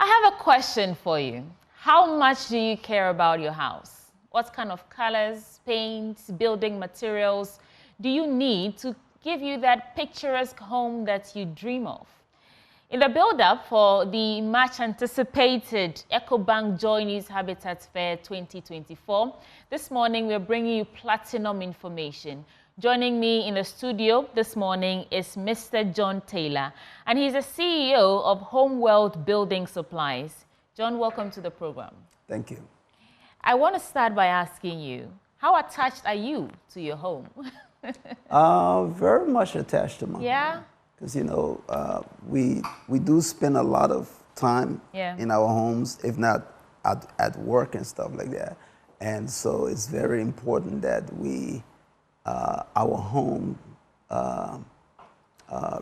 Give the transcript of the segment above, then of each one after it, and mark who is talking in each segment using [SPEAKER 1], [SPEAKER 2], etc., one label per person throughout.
[SPEAKER 1] I have a question for you. How much do you care about your house? What kind of colors, paints, building materials do you need to give you that picturesque home that you dream of? In the build-up for the much-anticipated EcoBank JoyNews Habitat Fair 2024, this morning we're bringing you platinum information. Joining me in the studio this morning is Mr. John Taylor, and he's the CEO of Homeworld Building Supplies. John, welcome to the program.
[SPEAKER 2] Thank you.
[SPEAKER 1] I want to start by asking you, how attached are you to your home?
[SPEAKER 2] Very much attached to my home. Because, you know, we do spend a lot of time in our homes, if not at work and stuff like that. And so it's very important that we, our home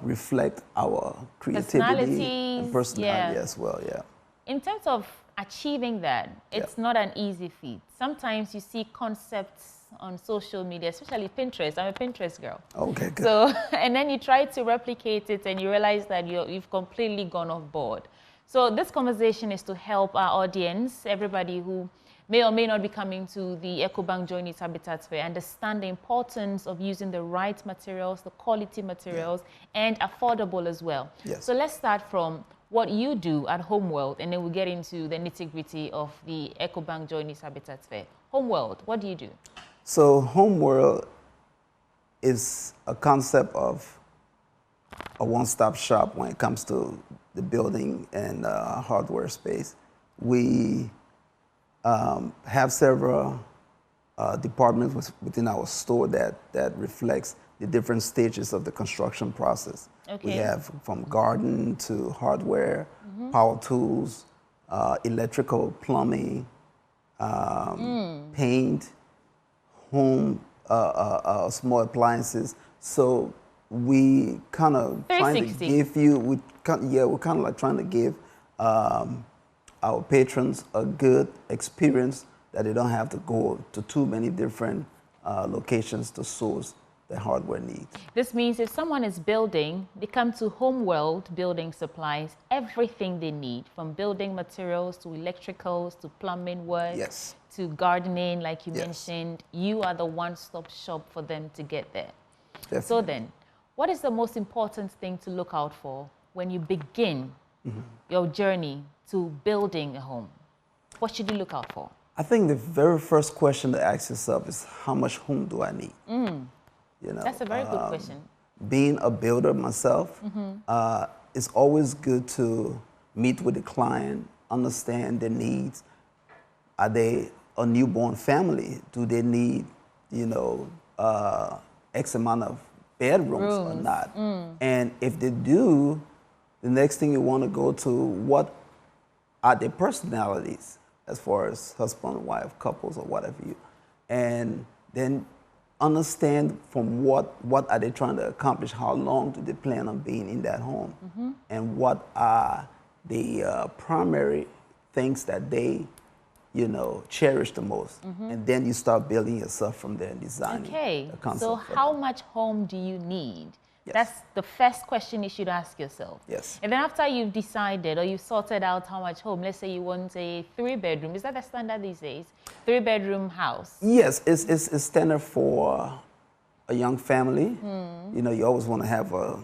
[SPEAKER 2] reflect our creativity and personality as well,
[SPEAKER 1] In terms of achieving that, it's not an easy feat. Sometimes you see concepts on social media, especially Pinterest. I'm a Pinterest girl.
[SPEAKER 2] Okay, good.
[SPEAKER 1] So, and then you try to replicate it and you realize that you've completely gone off board. So this conversation is to help our audience, everybody who may or may not be coming to the EcoBank JoyNews Habitat Fair, understand the importance of using the right materials, the quality materials, and affordable as well. So let's start from what you do at Homeworld, and then we'll get into the nitty-gritty of the EcoBank JoyNews Habitat Fair. Homeworld, what do you do?
[SPEAKER 2] So Homeworld is a concept of a one-stop shop when it comes to the building and hardware space. We have several departments within our store that reflects the different stages of the construction process. We have from garden to hardware, power tools, electrical, plumbing, paint, home, small appliances. So we kind of trying to give you, we're kind of like trying to give our patrons a good experience that they don't have to go to too many different locations to source the hardware needs.
[SPEAKER 1] This means if someone is building, they come to Homeworld Building Supplies, everything they need, from building materials to electricals to plumbing work to gardening, like you mentioned, you are the one-stop shop for them to get there. So then, what is the most important thing to look out for when you begin your journey to building a home? What should you look out for?
[SPEAKER 2] I think the very first question to ask yourself is, how much home do I need? You know,
[SPEAKER 1] that's a very good question.
[SPEAKER 2] Being a builder myself, it's always good to meet with the client, understand their needs. Are they a newborn family? Do they need, you know, X amount of bedrooms or not? And if they do, the next thing you want to go to, what are their personalities as far as husband, wife, couples, or whatever you, and then understand from what are they trying to accomplish, how long do they plan on being in that home, and what are the primary things that they, you know, cherish the most. And then you start building yourself from there and designing a concept.
[SPEAKER 1] So how much home do you need? That's the first question you should ask yourself. And then after you've decided or you've sorted out how much home, let's say you want a 3-bedroom, is that the standard these days? 3-bedroom house?
[SPEAKER 2] Yes, it's standard for a young family. You know, you always want to have a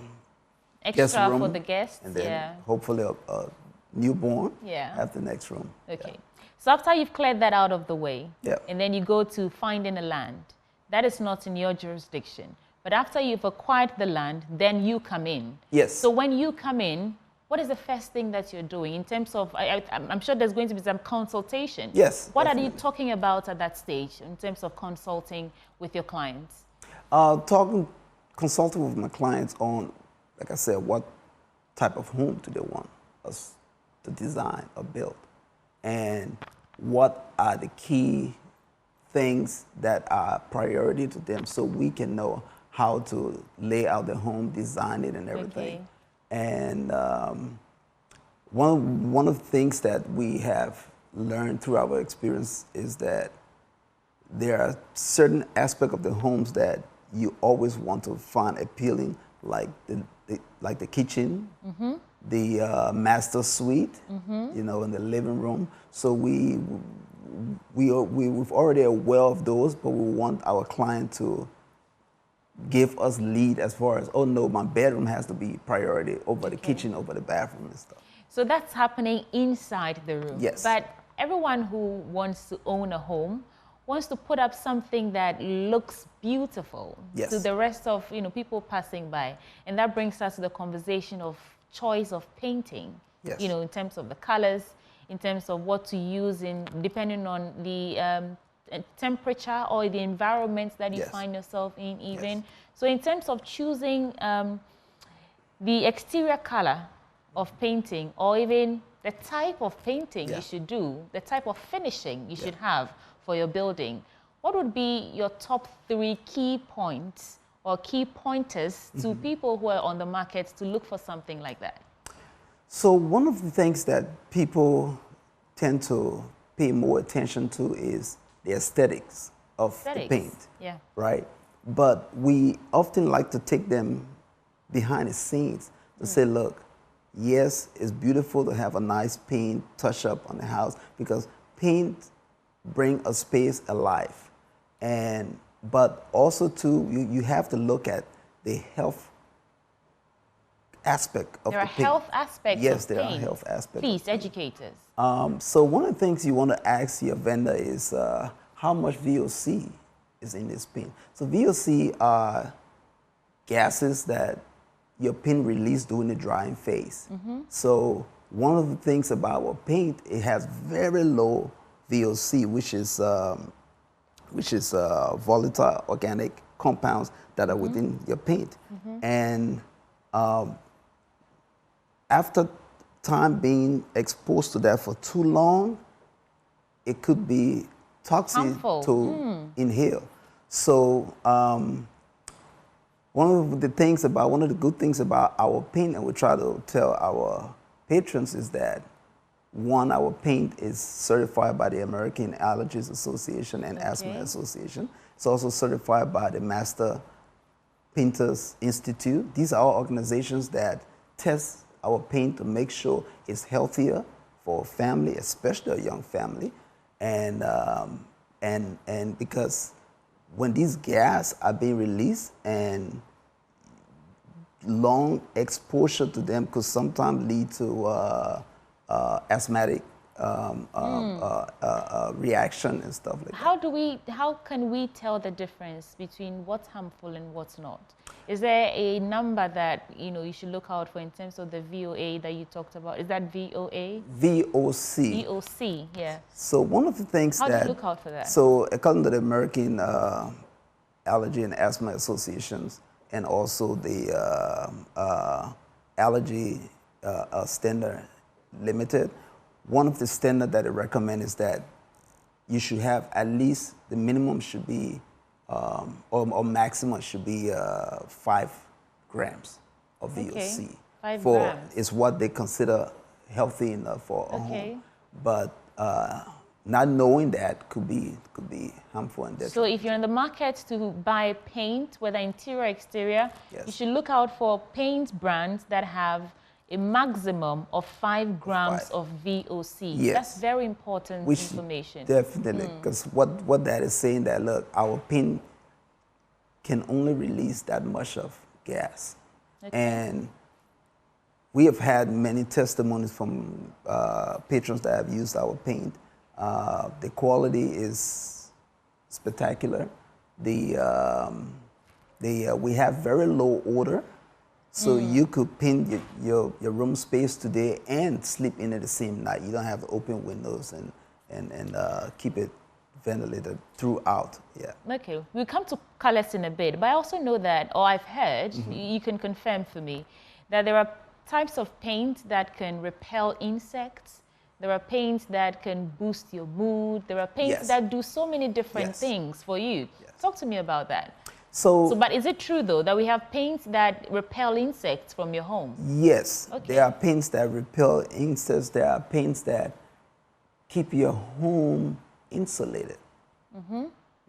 [SPEAKER 1] extra
[SPEAKER 2] guest room
[SPEAKER 1] for the guests,
[SPEAKER 2] and then hopefully a newborn have the next room.
[SPEAKER 1] So after you've cleared that out of the way, and then you go to finding a land, that is not in your jurisdiction. But after you've acquired the land, then you come in. So when you come in, what is the first thing that you're doing in terms of, I'm sure there's going to be some consultation. What are you talking about at that stage in terms of consulting with your clients?
[SPEAKER 2] Consulting with my clients on, like I said, what type of home do they want us to design or build? And what are the key things that are priority to them so we can know how to lay out the home, design it and everything. And one of the things that we have learned through our experience is that there are certain aspects of the homes that you always want to find appealing, like the kitchen, the master suite, you know, in the living room. So we've already aware of those, but we want our client to give us lead as far as, oh no, my bedroom has to be priority over the kitchen, over the bathroom and stuff.
[SPEAKER 1] So that's happening inside the room.
[SPEAKER 2] Yes.
[SPEAKER 1] But everyone who wants to own a home wants to put up something that looks beautiful to the rest of, you know, people passing by. And that brings us to the conversation of choice of painting, you know, in terms of the colors, in terms of what to use in, depending on the temperature or the environment that you find yourself in even. So in terms of choosing the exterior color of painting, or even the type of painting you should do, the type of finishing you should have for your building, what would be your top 3 key points or key pointers to people who are on the market to look for something like that?
[SPEAKER 2] So one of the things that people tend to pay more attention to is the aesthetics of the paint, right? But we often like to take them behind the scenes to say, look, yes, it's beautiful to have a nice paint touch up on the house because paint bring a space alive. But also too, you have to look at the health aspect of the paint.
[SPEAKER 1] There are health aspects of paint.
[SPEAKER 2] Yes, there are health aspects.
[SPEAKER 1] Please educate us.
[SPEAKER 2] So one of the things you want to ask your vendor is how much VOC is in this paint. So VOC are gases that your paint release during the drying phase. So one of the things about our paint, it has very low VOC, which is volatile organic compounds that are within your paint. And after time being exposed to that for too long, it could be toxic to inhale. So one of the good things about our paint, and we try to tell our patrons, is that one, our paint is certified by the American Allergies Association and Asthma Association. It's also certified by the Master Painters Institute. These are all organizations that test our paint to make sure it's healthier for a family, especially a young family, and because when these gases are being released and long exposure to them could sometimes lead to asthmatic reaction and stuff like that.
[SPEAKER 1] How can we tell the difference between what's harmful and what's not? Is there a number that you should look out for in terms of the VOA that you talked about? Is that VOA?
[SPEAKER 2] VOC.
[SPEAKER 1] VOC, yeah.
[SPEAKER 2] So one of the things
[SPEAKER 1] how do you look out for that?
[SPEAKER 2] So according to the American Allergy and Asthma Associations and also the Allergy Standard Limited, one of the standards that they recommend is that you should have at least, the minimum should be, or maximum should be 5 grams of VOC.
[SPEAKER 1] 5 grams.
[SPEAKER 2] Is what they consider healthy enough for a home. But not knowing that could be harmful and detrimental.
[SPEAKER 1] So if you're in the market to buy paint, whether interior or exterior, you should look out for paint brands that have a maximum of 5 grams of VOC.
[SPEAKER 2] Yes.
[SPEAKER 1] That's very important information.
[SPEAKER 2] Definitely, because what that is saying that, look, our paint can only release that much of gas. And we have had many testimonies from patrons that have used our paint. The quality is spectacular. We have very low odor. So you could paint your room space today and sleep in it the same night. You don't have to open windows and keep it ventilated throughout. Yeah.
[SPEAKER 1] Okay, we'll come to colors in a bit, but I also know that, or I've heard, you can confirm for me, that there are types of paint that can repel insects. There are paints that can boost your mood. There are paints that do so many different things for you. Talk to me about that. But is it true, though, that we have paints that repel insects from your home?
[SPEAKER 2] Yes. There are paints that repel insects. There are paints that keep your home insulated,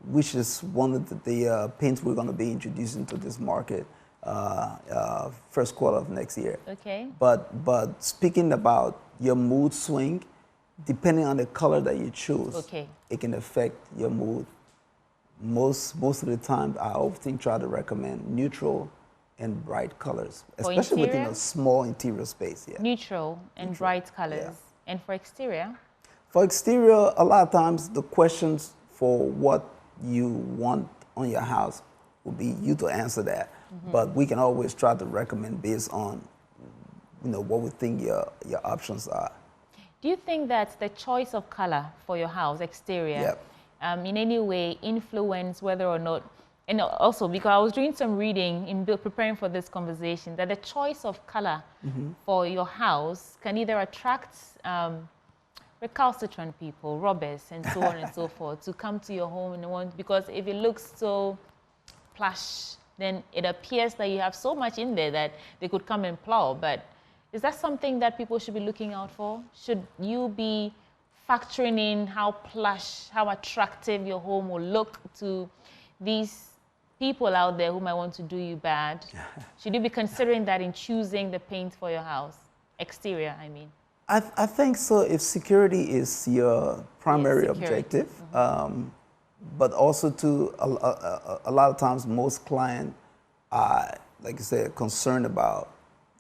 [SPEAKER 2] which is one of the paints we're going to be introducing to this market. first quarter of next year.
[SPEAKER 1] Okay.
[SPEAKER 2] But speaking about your mood swing, depending on the color that you choose,
[SPEAKER 1] Okay.
[SPEAKER 2] it can affect your mood. Most of the time, I often try to recommend neutral and bright colors,
[SPEAKER 1] For
[SPEAKER 2] especially within
[SPEAKER 1] interior?
[SPEAKER 2] a small interior space. Yeah.
[SPEAKER 1] Neutral and
[SPEAKER 2] Neutral,
[SPEAKER 1] bright colors.
[SPEAKER 2] yeah.
[SPEAKER 1] And for exterior?
[SPEAKER 2] For exterior, a lot of times the questions for what you want on your house will be you to answer that. But we can always try to recommend based on, what we think your options are.
[SPEAKER 1] Do you think that the choice of color for your house, exterior,
[SPEAKER 2] Yep.
[SPEAKER 1] in any way influence whether or not, and also because I was doing some reading in preparing for this conversation, that the choice of color for your house can either attract recalcitrant people, robbers, and so on and so forth, to come to your home and want, because if it looks so plush, then it appears that you have so much in there that they could come and plow. But is that something that people should be looking out for? Should you be factoring in how plush, how attractive your home will look to these people out there who might want to do you bad? Should you be considering that in choosing the paint for your house? Exterior, I mean.
[SPEAKER 2] I think so. If security is your primary
[SPEAKER 1] Yes, security.
[SPEAKER 2] objective, but also too, a lot of times most clients are, like I said, concerned about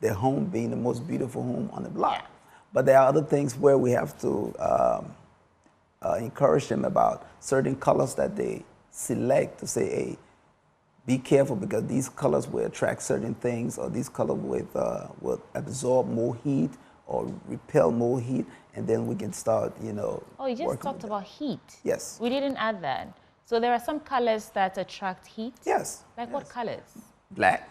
[SPEAKER 2] their home being the most beautiful home on the block.
[SPEAKER 1] Yeah.
[SPEAKER 2] But there are other things where we have to encourage them about certain colors that they select to say, hey, be careful because these colors will attract certain things, or these colors will absorb more heat or repel more heat, and then we can start,
[SPEAKER 1] Oh, you just
[SPEAKER 2] working
[SPEAKER 1] talked
[SPEAKER 2] with
[SPEAKER 1] about heat.
[SPEAKER 2] Yes.
[SPEAKER 1] We didn't add that. So there are some colors that attract heat?
[SPEAKER 2] Yes.
[SPEAKER 1] Like what colors?
[SPEAKER 2] Black.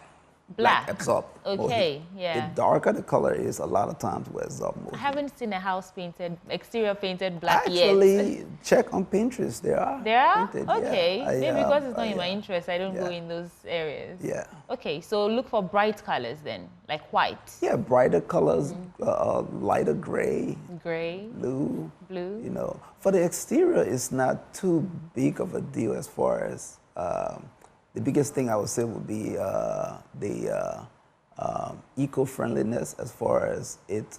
[SPEAKER 1] Black.
[SPEAKER 2] Absorb more
[SPEAKER 1] Okay,
[SPEAKER 2] heat.
[SPEAKER 1] yeah.
[SPEAKER 2] The darker the color is, a lot of times will absorb more
[SPEAKER 1] I
[SPEAKER 2] heat.
[SPEAKER 1] haven't seen a house painted, exterior painted black
[SPEAKER 2] Actually,
[SPEAKER 1] yet.
[SPEAKER 2] check on Pinterest. There are.
[SPEAKER 1] There are?
[SPEAKER 2] Painted,
[SPEAKER 1] Okay.
[SPEAKER 2] yeah.
[SPEAKER 1] Maybe because it's not in my
[SPEAKER 2] yeah.
[SPEAKER 1] interest, I don't go
[SPEAKER 2] Yeah.
[SPEAKER 1] in those areas.
[SPEAKER 2] Yeah.
[SPEAKER 1] Okay, so look for bright colors then, like white,
[SPEAKER 2] Yeah, brighter colors, lighter gray,
[SPEAKER 1] gray,
[SPEAKER 2] blue.
[SPEAKER 1] blue.
[SPEAKER 2] For the exterior, it's not too big of a deal as far as the biggest thing I would say would be the eco-friendliness as far as it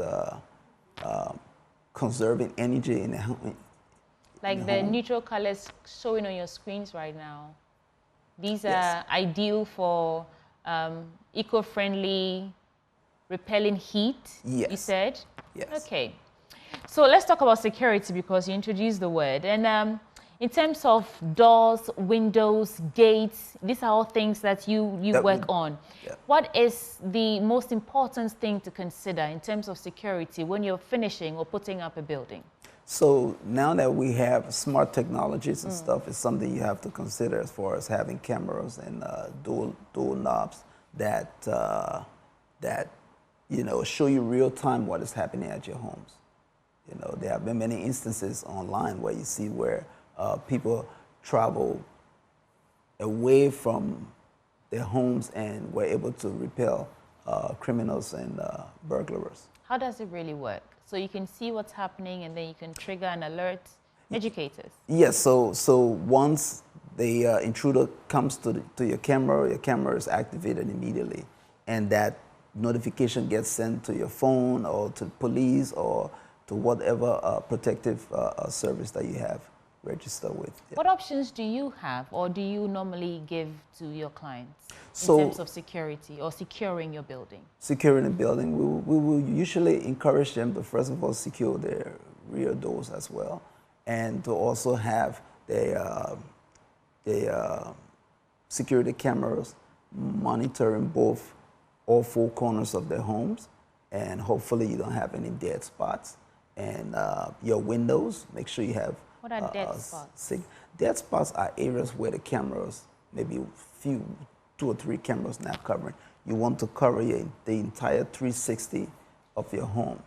[SPEAKER 2] conserving energy in the home.
[SPEAKER 1] Like the neutral colors showing on your screens right now. These
[SPEAKER 2] Yes.
[SPEAKER 1] are ideal for eco-friendly, repelling heat, you
[SPEAKER 2] Yes.
[SPEAKER 1] said?
[SPEAKER 2] Yes.
[SPEAKER 1] Okay. So let's talk about security because you introduced the word. And in terms of doors, windows, gates, these are all things that you work on.
[SPEAKER 2] Yeah.
[SPEAKER 1] What is the most important thing to consider in terms of security when you're finishing or putting up a building?
[SPEAKER 2] So now that we have smart technologies and stuff, it's something you have to consider as far as having cameras and dual knobs that show you real time what is happening at your homes. There have been many instances online where you see where people travel away from their homes and were able to repel criminals and burglars.
[SPEAKER 1] How does it really work? So you can see what's happening and then you can trigger an alert educators.
[SPEAKER 2] Yes, so once the intruder comes to your camera is activated immediately, and that notification gets sent to your phone or to police or to whatever protective service that you have registered with. Yeah.
[SPEAKER 1] What options do you have or do you normally give to your clients in
[SPEAKER 2] So,
[SPEAKER 1] terms of security or securing your building?
[SPEAKER 2] securing the building, we will usually encourage them to first of all secure their rear doors as well, and to also have their security cameras monitoring all four corners of their homes, and hopefully you don't have any dead spots. And your windows, make sure you have.
[SPEAKER 1] What are dead spots?
[SPEAKER 2] Dead spots are areas where the cameras, maybe two or three cameras not covering. You want to cover the entire 360 of your home.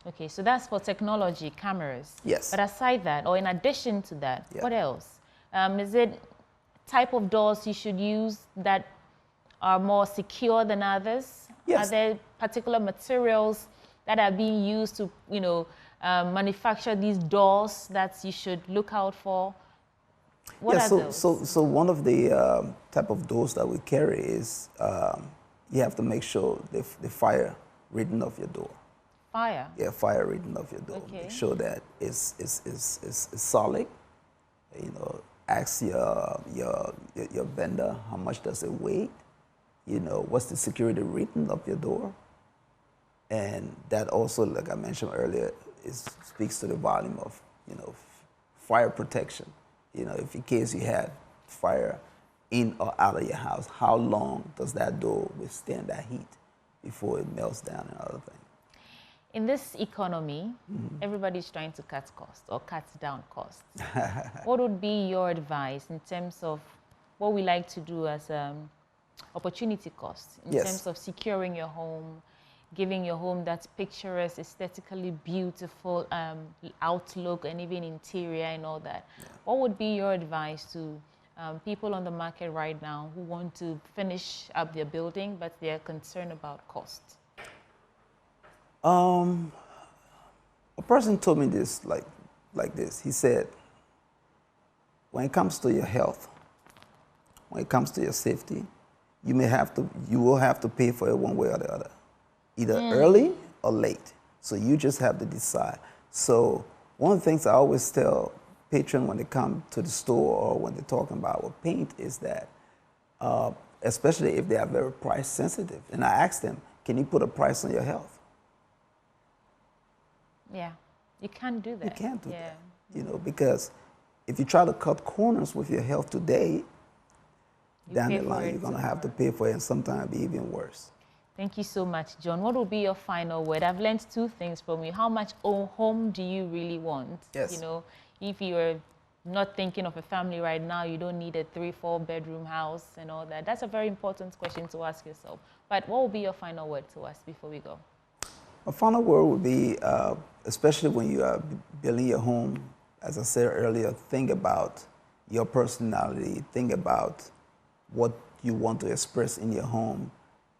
[SPEAKER 1] Okay, so that's for technology, cameras.
[SPEAKER 2] Yes.
[SPEAKER 1] But aside that, or in addition to that,
[SPEAKER 2] Yeah.
[SPEAKER 1] what else? Is it type of doors you should use that are more secure than others?
[SPEAKER 2] Yes.
[SPEAKER 1] Are there particular materials that are being used to, manufacture these doors that you should look out for? What are those?
[SPEAKER 2] So one of the type of doors that we carry is you have to make sure the fire rating of your door.
[SPEAKER 1] Fire?
[SPEAKER 2] Yeah, fire rating of your door.
[SPEAKER 1] Okay.
[SPEAKER 2] Make sure that it's solid. You know, ask your vendor how much does it weigh. You know, what's the security rating of your door. And that also, like I mentioned earlier, speaks to the volume of, you know, fire protection. You know, if in case you have fire in or out of your house, how long does that door withstand that heat before it melts down and other things?
[SPEAKER 1] In this economy, everybody's trying to cut costs or cut down costs. What would be your advice in terms of what we like to do as opportunity costs, in terms of securing your home, giving your home that picturesque, aesthetically beautiful outlook and even interior and all that? Yeah. What would be your advice to people on the market right now who want to finish up their building, but they're concerned about cost?
[SPEAKER 2] A person told me this like this. He said, when it comes to your health, when it comes to your safety, you will have to pay for it one way or the other, either early or late. So you just have to decide. So one of the things I always tell patrons when they come to the store or when they're talking about what paint is that, especially if they are very price sensitive, and I ask them, can you put a price on your health?
[SPEAKER 1] Yeah, you can't do that.
[SPEAKER 2] You can't do that, you know, because if you try to cut corners with your health today, down the line, you're going to have to pay for it, and sometimes it'll be even worse.
[SPEAKER 1] Thank you so much, John. What will be your final word? I've learned two things from you. How much home do you really want?
[SPEAKER 2] Yes.
[SPEAKER 1] You know, if you're not thinking of a family right now, you don't need a 3-4 bedroom house and all that. That's a very important question to ask yourself. But what will be your final word to us before we go?
[SPEAKER 2] My final word would be, especially when you are building your home, as I said earlier, think about your personality, think about what you want to express in your home,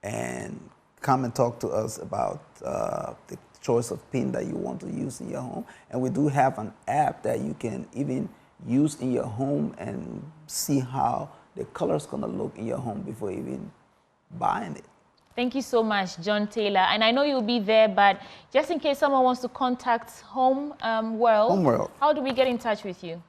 [SPEAKER 2] and come and talk to us about the choice of paint that you want to use in your home. And we do have an app that you can even use in your home and see how the color is going to look in your home before even buying it.
[SPEAKER 1] Thank you so much, John Taylor. And I know you'll be there, but just in case someone wants to contact Homeworld, how do we get in touch with you?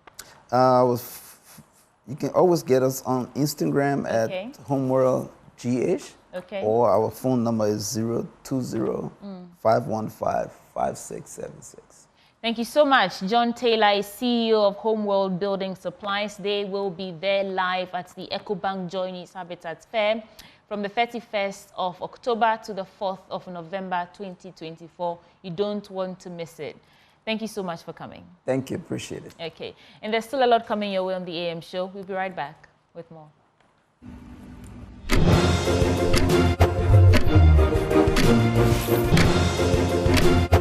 [SPEAKER 2] You can always get us on Instagram at HomeworldGH.
[SPEAKER 1] Okay.
[SPEAKER 2] Or our phone number is 020-515-5676.
[SPEAKER 1] Thank you so much. John Taylor is CEO of Homeworld Building Supplies. They will be there live at the EcoBank JoyNews Habitat Fair from the 31st of October to the 4th of November 2024. You don't want to miss it. Thank you so much for coming.
[SPEAKER 2] Thank you. Appreciate it.
[SPEAKER 1] Okay. And there's still a lot coming your way on the AM show. We'll be right back with more. Thank you.